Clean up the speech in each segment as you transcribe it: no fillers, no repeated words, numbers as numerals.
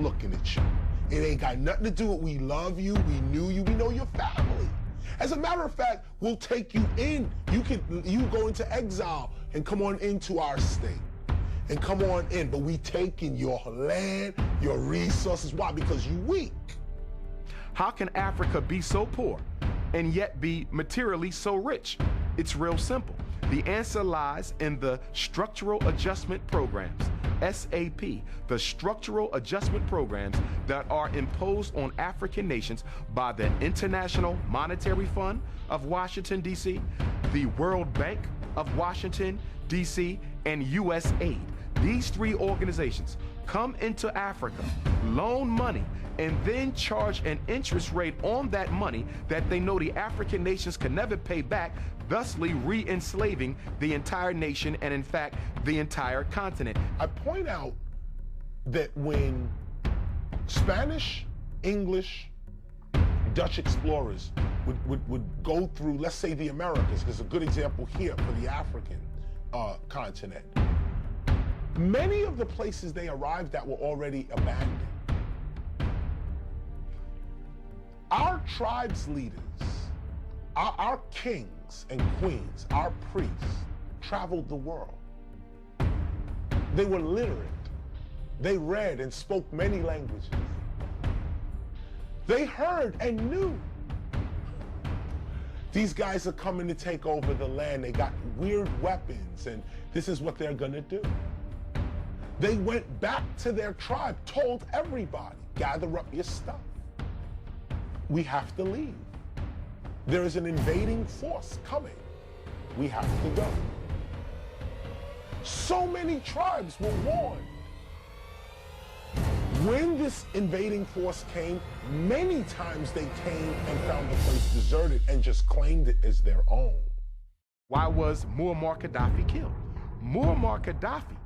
looking at you. It ain't got nothing to do with we love you, we knew you, we know your family. As a matter of fact, we'll take you in. You go into exile and come on into our state and come on in. But we taking your land, your resources. Why? Because you weak. How can Africa be so poor and yet be materially so rich? It's real simple. The answer lies in the Structural Adjustment Programs, SAP, the Structural Adjustment Programs that are imposed on African nations by the International Monetary Fund of Washington, D.C., the World Bank of Washington, D.C., and USAID. These three organizations come into Africa, loan money, and then charge an interest rate on that money that they know the African nations can never pay back, thusly re-enslaving the entire nation and, in fact, the entire continent. I point out that when Spanish, English, Dutch explorers would go through, let's say, the Americas, there's a good example here for the African continent. Many of the places they arrived at were already abandoned. Our tribes leaders, our kings and queens, our priests, traveled the world. They were literate. They read and spoke many languages. They heard and knew. These guys are coming to take over the land. They got weird weapons, and this is what they're gonna do. They went back to their tribe, told everybody, gather up your stuff. We have to leave. There is an invading force coming. We have to go. So many tribes were warned. When this invading force came, many times they came and found the place deserted and just claimed it as their own. Why was Muammar Gaddafi killed? Muammar Gaddafi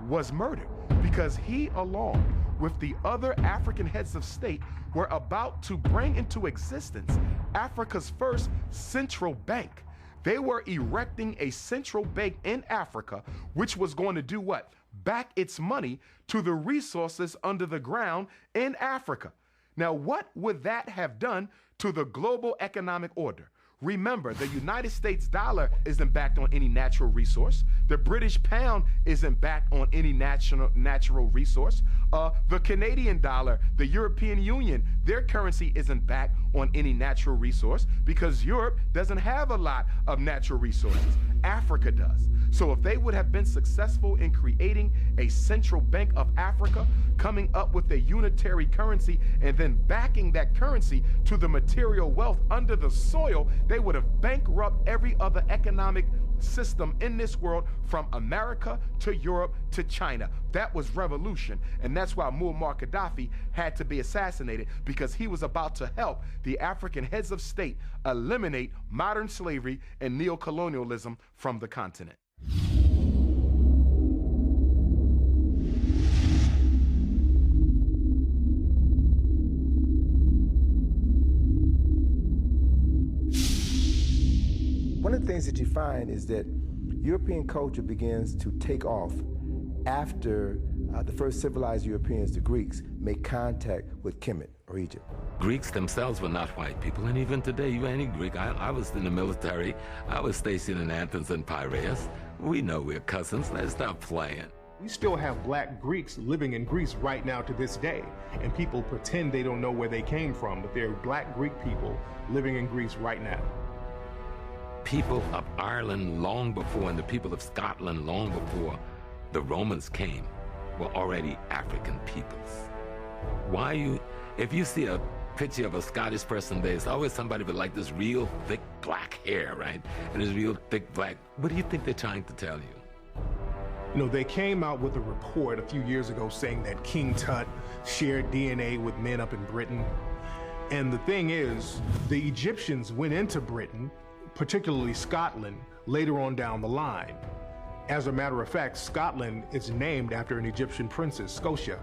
was murdered because he, along with the other African heads of state, were about to bring into existence Africa's first central bank. They were erecting a central bank in Africa, which was going to do what? Back its money to the resources under the ground in Africa. Now, what would that have done to the global economic order? Remember, the United States dollar isn't backed on any natural resource. The British pound isn't backed on any natural resource. The Canadian dollar, the European Union, their currency isn't backed on any natural resource because Europe doesn't have a lot of natural resources. Africa does. So if they would have been successful in creating a central bank of Africa, coming up with a unitary currency, and then backing that currency to the material wealth under the soil, they would have bankrupted every other economic system in this world from America to Europe to China. That was revolution, and that's why Muammar Gaddafi had to be assassinated, because he was about to help the African heads of state eliminate modern slavery and neocolonialism from the continent. One of the things that you find is that European culture begins to take off after the first civilized Europeans, the Greeks, make contact with Kemet or Egypt. Greeks themselves were not white people, and even today, you any Greek, I was in the military, I was stationed in Athens and Piraeus. We know we're cousins, let's stop playing. We still have black Greeks living in Greece right now to this day, and people pretend they don't know where they came from, but there are black Greek people living in Greece right now. People of Ireland long before, and the people of Scotland long before the Romans came, were already African peoples. If you see a picture of a Scottish person, there's always somebody with like this real thick black hair, right? And this real thick black, what do you think they're trying to tell you? You know, they came out with a report a few years ago saying that King Tut shared DNA with men up in Britain. And the thing is, the Egyptians went into Britain, particularly Scotland, later on down the line. As a matter of fact, Scotland is named after an Egyptian princess, Scotia.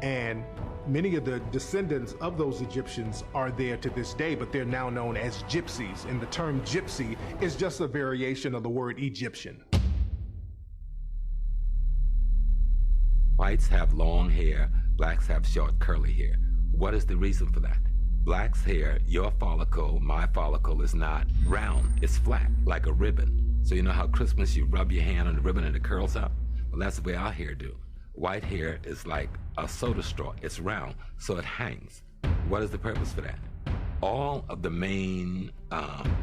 And many of the descendants of those Egyptians are there to this day, but they're now known as gypsies. And the term gypsy is just a variation of the word Egyptian. Whites have long hair, blacks have short curly hair. What is the reason for that? Blacks' hair, your follicle, my follicle, is not round, it's flat, like a ribbon. So you know how Christmas you rub your hand on the ribbon and it curls up? Well, that's the way our hair do. White hair is like a soda straw, it's round, so it hangs. What is the purpose for that? All of the main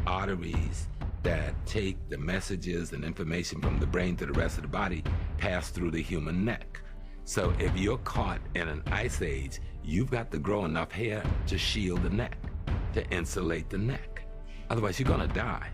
arteries that take the messages and information from the brain to the rest of the body pass through the human neck. So if you're caught in an ice age, you've got to grow enough hair to shield the neck, to insulate the neck. Otherwise, you're gonna die.